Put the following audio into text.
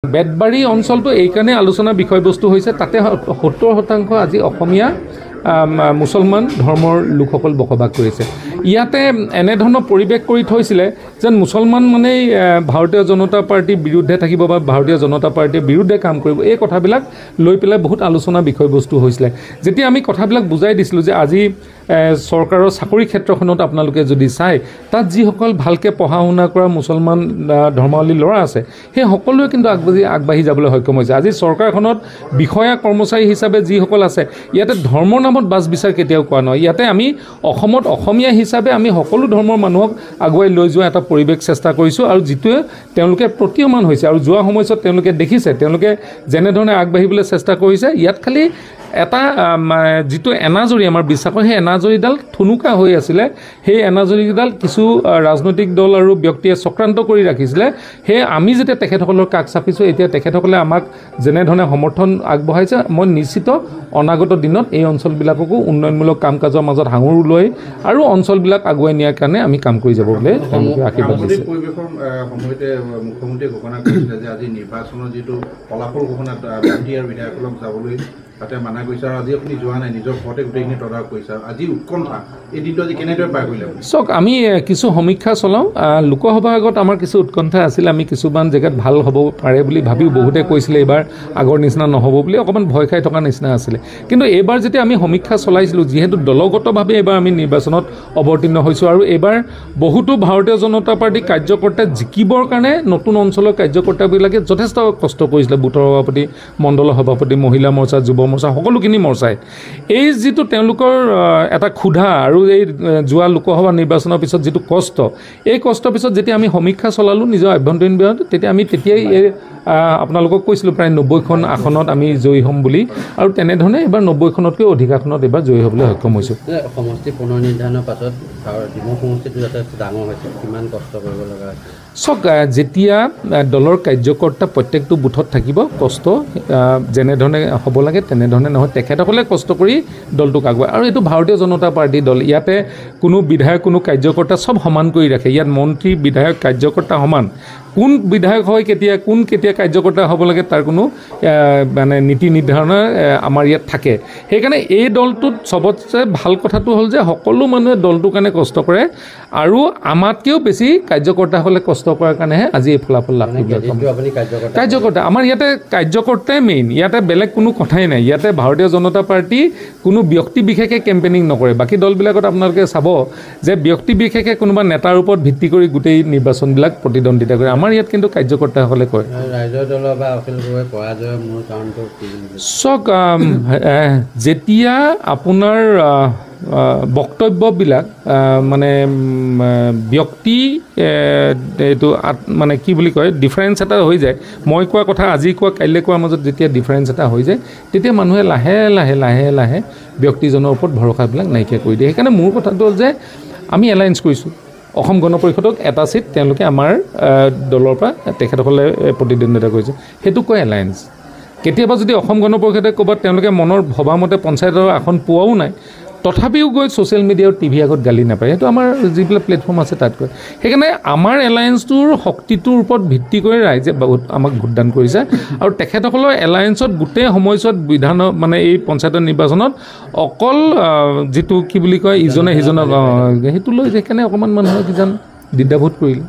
বেতবাৰী অঞ্চলটো এইকাৰণে আলোচনা বিষয়বস্তু হৈছে তাতে 70% আজি অসমীয়া মুছলমান ধৰ্মৰ লোকসকল বসবাস কৰিছে। ইয়াতে এনেধৰণৰ পৰিৱেশ কৰি থৈছিলে যেন মুছলমান মানে ভাৰতীয় জনতা পাৰ্টিৰ বিৰুদ্ধে থাকিব বা ভাৰতীয় জনতা পাৰ্টিৰ বিৰুদ্ধে কাম কৰিব, এই কথাবিলাক লৈ পেলাই বহুত আলোচনা বিষয়বস্তু হৈছিলে। যেতিয়া আমি কথাবিলাক বুজাই দিছিলোঁ যে আজি চৰকাৰৰ চাকৰি ক্ষেত্ৰখনত আপোনালোকে যদি চায় তাত যিসকল ভালকৈ পঢ়া শুনা কৰা মুছলমান ধৰ্মাৱলী ল'ৰা আছে সেই সকলোৱে কিন্তু আগবাঢ়ি যাবলৈ সক্ষম হৈছে। আজি চৰকাৰখনত বিষয়া কৰ্মচাৰী হিচাপে যিসকল আছে ইয়াতে ধৰ্মৰ নামত বাছ বিচাৰ কেতিয়াও কোৱা নহয়। ইয়াতে আমি অসমত অসমীয়া হিচাপে আমি সকলো ধৰ্মৰ মানুহক আগুৱাই লৈ যোৱা এটা পৰিৱেশ চেষ্টা কৰিছোঁ আৰু যিটোৱে তেওঁলোকে প্ৰতীয়মান হৈছে। আৰু যোৱা সময়ছোৱাত তেওঁলোকে দেখিছে তেওঁলোকে যেনেধৰণে আগবাঢ়িবলৈ চেষ্টা কৰিছে। ইয়াত খালি এটা যিটো এনাজৰী আমাৰ বিশ্বাসৰ সেই এনাজৰীডাল থুনুকা হৈ আছিলে, সেই এনাজৰীডাল কিছু ৰাজনৈতিক দল আৰু ব্যক্তিয়ে চক্ৰান্ত কৰি ৰাখিছিলে। সেয়ে আমি যেতিয়া তেখেতসকলৰ কাষ চাপিছোঁ এতিয়া তেখেতসকলে আমাক যেনেধৰণে সমৰ্থন আগবঢ়াইছে মই নিশ্চিত অনাগত দিনত এই অঞ্চলবিলাককো উন্নয়নমূলক কাম কাজৰ মাজত সাঙুৰ লৈ আৰু অঞ্চলবিলাক আগুৱাই নিয়াৰ কাৰণে আমি কাম কৰি যাব বুলি তেওঁলোকে আশীৰ্বাদ দিছে। পৰিৱেশৰ সময়তে মুখ্যমন্ত্ৰীয়ে ঘোষণা কৰিছিলে যে আজি নিৰ্বাচনৰ যিটো ফলাফল ঘোষণা মন্ত্ৰী আৰু বিধায়কসকলক যাবলৈ তাতে মানা কৰিছে আৰু আজি আপুনি যোৱা নাই, নিজৰ ঘৰতে গোটেইখিনি তদাৰক কৰিছে। আজি উৎকণ্ঠা এই দিনটো আজি কেনেদৰে পাৰ কৰিলে? চাওক, আমি কিছু সমীক্ষা চলাওঁ। লোকসভাৰ আগত আমাৰ কিছু উৎকণ্ঠা আছিল। আমি কিছুমান জেগাত ভাল হ'ব পাৰে বুলি ভাবিও বহুতে কৈছিলে এইবাৰ আগৰ নিচিনা নহ'ব বুলি অকণমান ভয় খাই থকা নিচিনা আছিলে। কিন্তু এইবাৰ যেতিয়া আমি সমীক্ষা চলাইছিলোঁ যিহেতু দলগতভাৱে এইবাৰ আমি নিৰ্বাচনত অৱতীৰ্ণ হৈছোঁ আৰু এইবাৰ বহুতো ভাৰতীয় জনতা পাৰ্টীৰ কাৰ্যকৰ্তাই জিকিবৰ কাৰণে নতুন অঞ্চলৰ কাৰ্যকৰ্তাবিলাকে যথেষ্ট কষ্ট কৰিছিলে। বুথৰ সভাপতি, মণ্ডলৰ সভাপতি, মহিলা মৰ্চা, যুৱ মৰ্চা সকলোখিনি মৰ্চাই এই যিটো তেওঁলোকৰ এটা ক্ষুধা আৰু এই যোৱা লোকসভা নিৰ্বাচনৰ পিছত যিটো কষ্ট, এই কষ্টৰ পিছত যেতিয়া আমি সমীক্ষা চলালোঁ নিজৰ আভ্যন্তৰীণ বিভাগত তেতিয়া আমি তেতিয়াই এই আপোনালোকক কৈছিলোঁ প্ৰায় 90খন আসনত আমি জয়ী হ'ম বুলি আৰু তেনেধৰণে এইবাৰ 90খনতকৈ অধিক আসনত এইবাৰ জয়ী হ'বলৈ সক্ষম হৈছোঁ। সমষ্টি পুনৰ নিৰ্ধাৰণৰ পাছত ডিমৌ সমষ্টিটো যথেষ্ট ডাঙৰ হৈছে, কিমান কষ্ট কৰিব লগা হৈছে? চাওক, যেতিয়া দলৰ কাৰ্যকৰ্তা প্ৰত্যেকটো বুথত থাকিব কষ্ট যেনেধৰণে হ'ব লাগে তেনেধৰণে নহয়। তেখেতসকলে কষ্ট কৰি দলটোক আগুৱায় আৰু এইটো ভাৰতীয় জনতা পাৰ্টীৰ দল। ইয়াতে কোনো বিধায়ক কোনো কাৰ্যকৰ্তা চব সমান কৰি ৰাখে। ইয়াত মন্ত্ৰী বিধায়ক কাৰ্যকৰ্তা সমান। কোন বিধায়ক হয় কেতিয়া কাৰ্যকৰ্তা হ'ব লাগে তাৰ কোনো মানে নীতি নিৰ্ধাৰণা আমাৰ ইয়াত থাকে। সেইকাৰণে এই দলটোত চবতছে ভাল কথাটো হ'ল যে সকলো মানুহে দলটোৰ কাৰণে কষ্ট কৰে আৰু আমাতকৈও বেছি কাৰ্যকৰ্তাসকলে কষ্ট কৰাৰ কাৰণেহে আজি এই ফলাফল লাভ কৰিব। কাৰ্যকৰ্তা আমাৰ ইয়াতে কাৰ্যকৰ্তাই মেইন, ইয়াতে বেলেগ কোনো কথাই নাই। ইয়াতে ভাৰতীয় জনতা পাৰ্টী কোনো ব্যক্তি বিশেষে কেম্পেইনিং নকৰে। বাকী দলবিলাকত আপোনালোকে চাব যে ব্যক্তি বিশেষে কোনোবা নেতাৰ ওপৰত ভিত্তি কৰি গোটেই নিৰ্বাচনবিলাক প্ৰতিদ্বন্দ্বিতা কৰে। আমাৰ ইয়াত কিন্তু কাৰ্যকৰ্তাসকলে কয়। ৰাইজৰ দল বা অখিল গগৈ পৰাজয়ৰ মূল কাৰণটো কি? চাওক, যেতিয়া আপোনাৰ বক্তব্যবিলাক মানে ব্যক্তি এইটো মানে কি বুলি কয় ডিফাৰেঞ্চ এটা হৈ যায়, মই কোৱা কথা আজি কোৱা কাইলৈ কোৱাৰ মাজত যেতিয়া ডিফাৰেঞ্চ এটা হৈ যায় তেতিয়া মানুহে লাহে লাহে লাহে লাহে ব্যক্তিজনৰ ওপৰত ভৰসাবিলাক নাইকিয়া কৰি দিয়ে। সেইকাৰণে মোৰ কথাটো হ'ল যে আমি এলায়েঞ্চ কৰিছোঁ। অসম গণ পৰিষদক এটা চিট তেওঁলোকে আমাৰ দলৰ পৰা তেখেতসকলে প্ৰতিদ্বন্দ্বিতা কৰিছে, সেইটো কয় এলায়েঞ্চ। কেতিয়াবা যদি অসম গণ পৰিষদে ক'ৰবাত তেওঁলোকে মনৰ ভবামতে পঞ্চায়তৰ আসন পোৱাও নাই তথাপিও গৈ ছ'চিয়েল মিডিয়া টিভি আগত গালি নাপায়, সেইটো আমাৰ যিবিলাক প্লেটফৰ্ম আছে তাত কয়। সেইকাৰণে আমাৰ এলায়েঞ্চটোৰ শক্তিটোৰ ওপৰত ভিত্তি কৰি ৰাইজে বহুত আমাক ভোটদান কৰিছে আৰু তেখেতসকলৰ এলায়েঞ্চত গোটেই সময়ছোৱাত মানে এই পঞ্চায়তৰ নিৰ্বাচনত অকল যিটো কি বুলি কয় ইজনে সিজনক সেইটো লৈ সেইকাৰণে অকণমান মানুহে কিজান দ্বিধাবোধ কৰিলে।